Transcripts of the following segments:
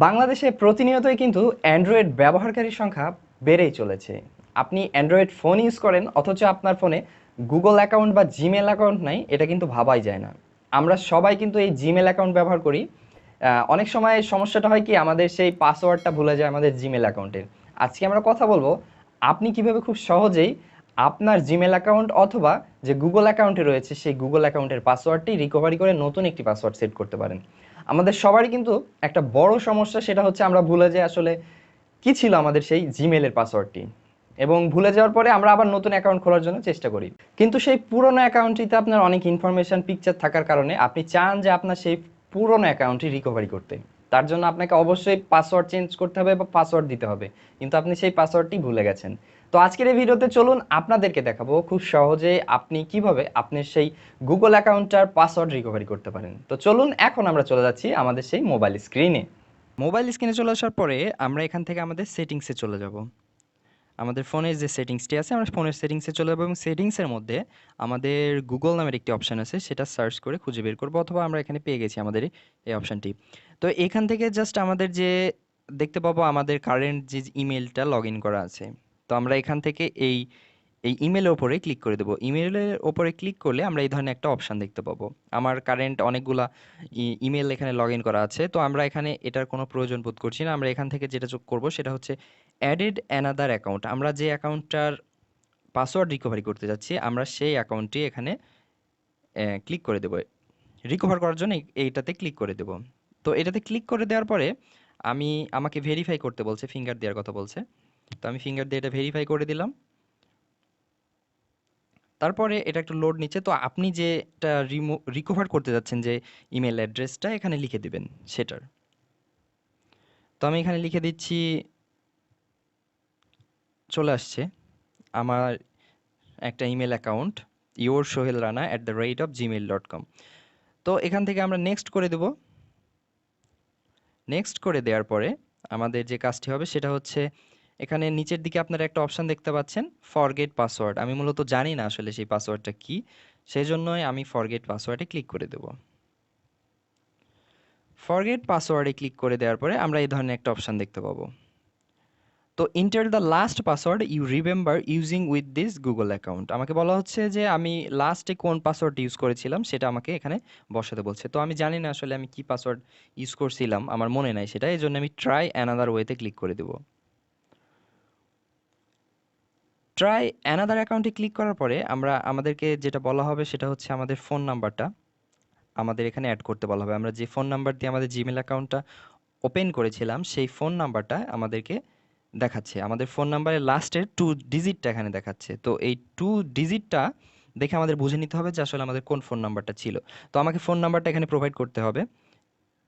বাংলাদেশে প্রতিনিয়তই কিন্তু অ্যান্ড্রয়েড ব্যবহারকারীর সংখ্যা বেড়েই চলেছে। আপনি অ্যান্ড্রয়েড ফোন ইউজ করেন অথচ আপনার ফোনে গুগল অ্যাকাউন্ট বা জিমেল অ্যাকাউন্ট নাই, এটা কিন্তু ভাবাই যায় না। আমরা সবাই কিন্তু এই জিমেল অ্যাকাউন্ট ব্যবহার করি। অনেক সময় সমস্যাটা হয় কি, আমাদের সেই পাসওয়ার্ডটা ভুলে যায় আমাদের জিমেল অ্যাকাউন্টের। আজকে আমরা কথা বলবো আপনি কিভাবে খুব সহজেই আপনার জিমেল অ্যাকাউন্ট অথবা যে গুগল অ্যাকাউন্টে রয়েছে সেই গুগল অ্যাকাউন্টের পাসওয়ার্ডটি রিকভারি করে নতুন একটি পাসওয়ার্ড সেট করতে পারেন। আমাদের সবারই কিন্তু একটা বড় সমস্যা, সেটা হচ্ছে আমরা ভুলে যাই আসলে কি ছিল আমাদের সেই জিমেলের পাসওয়ার্ডটি, এবং ভুলে যাওয়ার পরে আমরা আবার নতুন অ্যাকাউন্ট খোলার জন্য চেষ্টা করি। কিন্তু সেই পুরনো অ্যাকাউন্টটিতে আপনার অনেক ইনফরমেশন পিকচার থাকার কারণে আপনি চান যে আপনার সেই পুরনো অ্যাকাউন্টটি রিকভারি করতে। তার জন্য আপনাকে অবশ্যই পাসওয়ার্ড চেঞ্জ করতে হবে বা পাসওয়ার্ড দিতে হবে, কিন্তু আপনি সেই পাসওয়ার্ডটি ভুলে গেছেন। তো আজকের এই ভিডিওতে চলুন আপনাদেরকে দেখাবো খুব সহজে আপনি কিভাবে আপনার সেই গুগল অ্যাকাউন্টটার পাসওয়ার্ড রিকভারি করতে পারেন। তো চলুন এখন আমরা চলে যাচ্ছি আমাদের সেই মোবাইল স্ক্রিনে। মোবাইল স্ক্রিনে চলে আসার পরে আমরা এখান থেকে আমাদের সেটিংসে চলে যাব। আমাদের ফোনের যে সেটিংসটি আছে আমরা ফোনের সেটিংসে চলে যাবো এবং সেটিংসের মধ্যে আমাদের গুগল নামের একটি অপশান আছে, সেটা সার্চ করে খুঁজে বের করবো, অথবা আমরা এখানে পেয়ে গেছি আমাদের এই অপশানটি। তো এখান থেকে জাস্ট আমাদের যে দেখতে পাবো আমাদের কারেন্ট যে ইমেলটা লগ ইন করা আছে। তো আমরা এখান থেকে এই ইমেলের ওপরে ক্লিক করে দেবো। ইমেলের ওপরে ক্লিক করলে আমরা এই ধরনের একটা অপশান দেখতে পাবো। আমার কারেন্ট অনেকগুলা ইমেল এখানে লগ ইন করা আছে, তো আমরা এখানে এটার কোনো প্রয়োজন বোধ করছি না। আমরা এখান থেকে যেটা করবো সেটা হচ্ছে অ্যাডেড অ্যানাদার অ্যাকাউন্ট। আমরা যে অ্যাকাউন্টটার পাসওয়ার্ড রিকভারি করতে যাচ্ছি আমরা সেই অ্যাকাউন্টটি এখানে ক্লিক করে দেবো। রিকভার করার জন্য এইটাতে ক্লিক করে দেবো। তো এটাতে ক্লিক করে দেওয়ার পরে আমাকে ভেরিফাই করতে বলছে, ফিঙ্গার দেওয়ার কথা বলছে। তো আমি ফিঙ্গার দিয়ে এটা ভেরিফাই করে দিলাম। তারপরে এটা একটু লোড নিচ্ছে। তো আপনি যেটা রিকভার করতে যাচ্ছেন যে ইমেল অ্যাড্রেসটা এখানে লিখে দিবেন সেটার। তো আমি এখানে লিখে দিচ্ছি, চলে আসছে আমার একটা ইমেল অ্যাকাউন্ট yoursohelrana@gmail.com। তো এখান থেকে আমরা নেক্সট করে দেব। নেক্সট করে দেওয়ার পরে আমাদের যে কাজটি হবে সেটা হচ্ছে এখানে নিচের দিকে আপনারা একটা অপশান দেখতে পাচ্ছেন ফরগেট পাসওয়ার্ড। আমি মূলত জানি না আসলে সেই পাসওয়ার্ডটা কি, সেই জন্যই আমি ফরগেট পাসওয়ার্ডে ক্লিক করে দেব। ফরগেট পাসওয়ার্ডে ক্লিক করে দেওয়ার পরে আমরা এই ধরনের একটা অপশান দেখতে পাবো। তো enter the last password you remember using with this Google account. আমাকে বলা হচ্ছে যে আমি লাস্টে কোন পাসওয়ার্ড ইউজ করেছিলাম সেটা আমাকে এখানে বসাতে বলছে। তো আমি জানি না আসলে আমি কি পাসওয়ার্ড ইউজ করছিলাম, আমার মনে নাই সেটা, এই জন্য আমি ট্রাই অ্যানাদার ওয়েতে ক্লিক করে দেবো। ট্রাই অ্যানাদার অ্যাকাউন্টে ক্লিক করার পরে আমাদেরকে যেটা বলা হবে সেটা হচ্ছে আমাদের ফোন নাম্বারটা আমাদের এখানে অ্যাড করতে বলা হবে। আমরা যে ফোন নাম্বার দিয়ে আমাদের জিমেল অ্যাকাউন্টটা ওপেন করেছিলাম সেই ফোন নাম্বারটা আমাদেরকে দেখাচ্ছে। আমাদের ফোন নাম্বারের লাস্টের 2 ডিজিটটা এখানে দেখাচ্ছে। তো এই 2 ডিজিটটা দেখে আমাদের বুঝে নিতে হবে যে আসলে আমাদের কোন ফোন নাম্বারটা ছিল। তো আমাকে ফোন নাম্বারটা এখানে প্রোভাইড করতে হবে।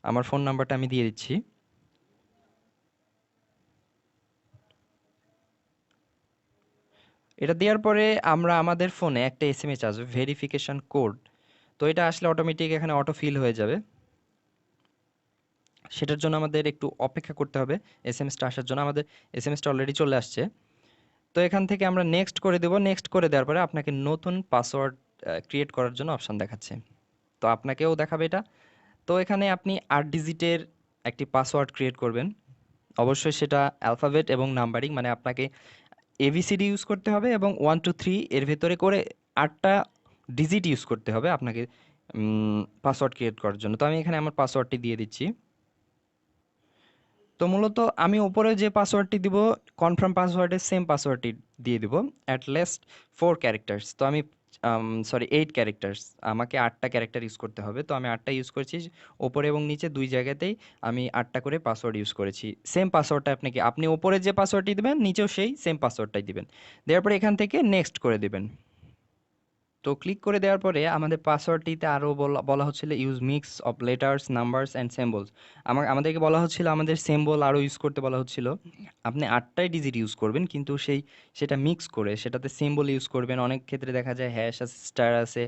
আমার ফোন নাম্বারটা আমি দিয়ে দিচ্ছি। এটা দেওয়ার পরে আমাদের ফোনে একটা এসএমএস আসবে ভেরিফিকেশন কোড। তো এটা আসলে অটোমেটিক এখানে অটো ফিল হয়ে যাবে। সেটার জন্য আমাদের একটু অপেক্ষা করতে হবে এসএমএসটা আসার জন্য। আমাদের এসএমএসটা অলরেডি চলে আসছে। তো এখান থেকে আমরা নেক্সট করে দেব। নেক্সট করে দেওয়ার পরে আপনাকে নতুন পাসওয়ার্ড ক্রিয়েট করার জন্য অপশান দেখাচ্ছে। তো আপনাকেও দেখাবে এটা। তো এখানে আপনি 8 ডিজিটের একটি পাসওয়ার্ড ক্রিয়েট করবেন। অবশ্যই সেটা অ্যালফাবেট এবং নাম্বারিং, মানে আপনাকে এবিসিডি ইউজ করতে হবে এবং 1 2 3 এর ভেতরে করে 8টা ডিজিট ইউজ করতে হবে আপনাকে পাসওয়ার্ড ক্রিয়েট করার জন্য। তো আমি এখানে আমার পাসওয়ার্ডটি দিয়ে দিচ্ছি। তো মূলত আমি উপরে যে পাসওয়ার্ডটি দিব কনফার্ম পাসওয়ার্ডের সেম পাসওয়ার্ডটি দিয়ে দিব অ্যাট লাস্ট 4 ক্যারেক্টার্স। তো আমি সরি 8 ক্যারেক্টার্স, আমাকে 8টা ক্যারেক্টার ইউজ করতে হবে। তো আমি 8টা ইউজ করেছি, ওপরে এবং নিচে 2 জায়গাতেই আমি 8টা করে পাসওয়ার্ড ইউজ করেছি। সেম পাসওয়ার্ডটা আপনি ওপরে যে পাসওয়ার্ডটি দেবেন নিচেও সেই সেম পাসওয়ার্ডটাই দিবেন। দেওয়ার পরে এখান থেকে নেক্সট করে দিবেন। তো ক্লিক করে দেওয়ার পরে আমাদের পাসওয়ার্ডটিতে আরও বলা হচ্ছিল use mix of letters numbers and symbols. আমাদেরকে বলা হচ্ছিল আমাদের সিম্বল আরও ইউজ করতে বলা হচ্ছিল। আপনি 8টাই ডিজিট ইউজ করবেন, কিন্তু সেটা মিক্স করে সেটাতে সিম্বল ইউজ করবেন। অনেক ক্ষেত্রে দেখা যায় হ্যাশ আছে, স্টার আছে,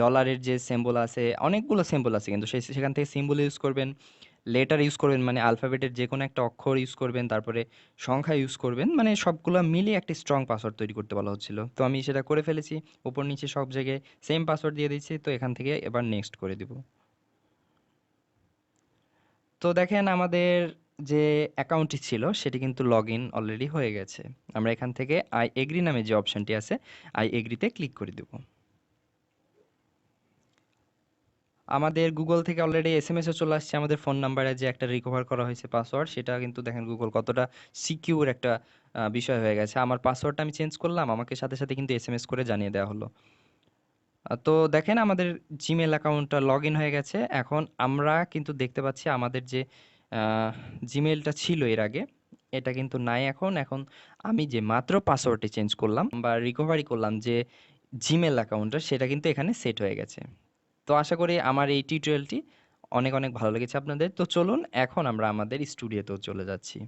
ডলারের যে সিম্বল আছে, অনেকগুলো সিম্বল আছে, কিন্তু সেখান থেকে সিম্বল ইউজ করবেন, লেটার ইউজ করবেন মানে আলফাবেটের যে কোনো একটা অক্ষর ইউজ করবেন, তারপরে সংখ্যা ইউজ করবেন, মানে সবগুলো মিলিয়ে একটা স্ট্রং পাসওয়ার্ড তৈরি করতে বলা হচ্ছিল। তো আমি সেটা করে ফেলেছি, উপর নিচে সব জায়গায় সেম পাসওয়ার্ড দিয়ে দিচ্ছি। তো এখান থেকে এবার নেক্সট করে দিব। তো দেখেন আমাদের যে অ্যাকাউন্টটি ছিল সেটি কিন্তু লগ ইন অলরেডি হয়ে গেছে। আমরা এখান থেকে আই এগ্রি নামে যে অপশনটি আছে আই এগ্রিতে ক্লিক করে দেব। আমাদের গুগল থেকে অলরেডি এসএমএসও চলে আসছে আমাদের ফোন নাম্বারে যে একটা রিকভার করা হয়েছে পাসওয়ার্ড, সেটা কিন্তু দেখেন গুগল কতটা সিকিউর একটা বিষয় হয়ে গেছে। আমার পাসওয়ার্ডটা আমি চেঞ্জ করলাম, আমাকে সাথে সাথে কিন্তু এসএমএস করে জানিয়ে দেওয়া হলো। তো দেখেন আমাদের জিমেল অ্যাকাউন্টটা লগ ইন হয়ে গেছে। এখন আমরা কিন্তু দেখতে পাচ্ছি আমাদের যে জিমেলটা ছিল এর আগে, এটা কিন্তু নাই এখন। এখন আমি যে মাত্র পাসওয়ার্ডটি চেঞ্জ করলাম বা রিকভারি করলাম যে জিমেল অ্যাকাউন্টটা, সেটা কিন্তু এখানে সেট হয়ে গেছে। তো আশা করি আমার এই টিউটোরিয়ালটি অনেক অনেক ভালো লেগেছে আপনাদের। তো চলুন এখন আমরা আমাদের স্টুডিওতেও চলে যাচ্ছি।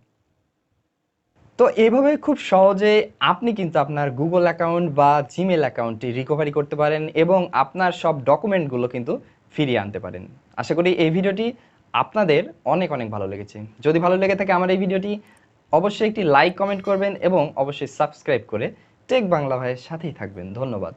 তো এইভাবে খুব সহজে আপনি কিন্তু আপনার গুগল অ্যাকাউন্ট বা জিমেল অ্যাকাউন্টটি রিকভারি করতে পারেন এবং আপনার সব ডকুমেন্টগুলো কিন্তু ফিরিয়ে আনতে পারেন। আশা করি এই ভিডিওটি আপনাদের অনেক অনেক ভালো লেগেছে। যদি ভালো লেগে থাকে আমার এই ভিডিওটি, অবশ্যই একটি লাইক কমেন্ট করবেন এবং অবশ্যই সাবস্ক্রাইব করে টেক বাংলা ভাইয়ের সাথেই থাকবেন। ধন্যবাদ।